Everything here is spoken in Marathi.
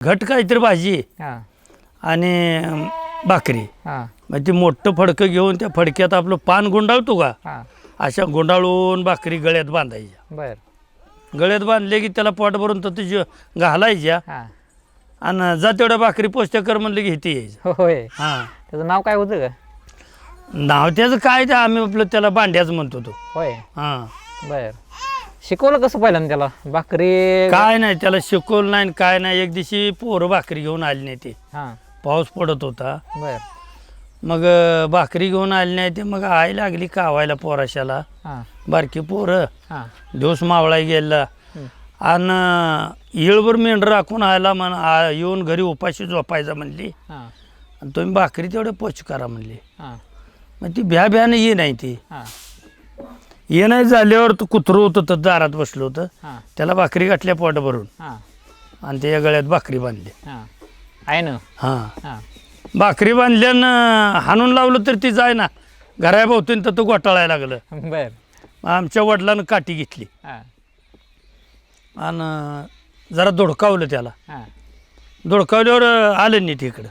घट काहीतरी भाजी हां आणि भाकरी. हां मग ती मोठं फडकं घेऊन त्या फडक्यात आपलं पान गुंडाळतो का, हां अशा गुंडाळून भाकरी गळ्यात बांधायच्या. बर गळ्यात बांधले की त्याला पोट भरून तर तुझ्या घालायच्या हां आणि जा तेवढ्या भाकरी पोचत्या कर म्हणलं की इथे यायचं. होय हां, त्याचं नाव काय होतं का? नाव त्याचं काय ते आम्ही आपलं त्याला बांड्याच म्हणतो तो. होय हां, बर शिकवलं कसं पहिल्यांदा त्याला भाकरी? काय नाही त्याला शिकवलं नाही काय नाही. एक दिवशी पोरं भाकरी घेऊन आली नाही ते, हां पाऊस पडत होता. बर मग भाकरी घेऊन आली नाही ते, मग आई लागली कावायला पोराशाला. हां बारकी पोरं हां दिवस मावळा गेला आणि येळभर मेंढर राखून आयला येऊन घरी उपाशी झोपायचा म्हणली. हां आणि तुम्ही भाकरी तेवढे पोच करा म्हणली. हां मग ती भ्याने ये नाही ती हां ये नाही झाल्यावर तू कुत्रं होतं तर दारात बसलं होतं. हां त्याला भाकरी गाठल्या पोट भरून हां आणि त्याच्या गळ्यात भाकरी बांधली. हां आहे ना. हां, हां भाकरी बांधल्यानं हाणून लावलं तर ती जाय ना घराभोवतीन तर तो घोटाळायला लागलं. बर आमच्या वडिलांनं काठी घेतली हां आणि जरा धुडकावलं त्याला. हां धुडकावल्यावर आलं नीट इकडं.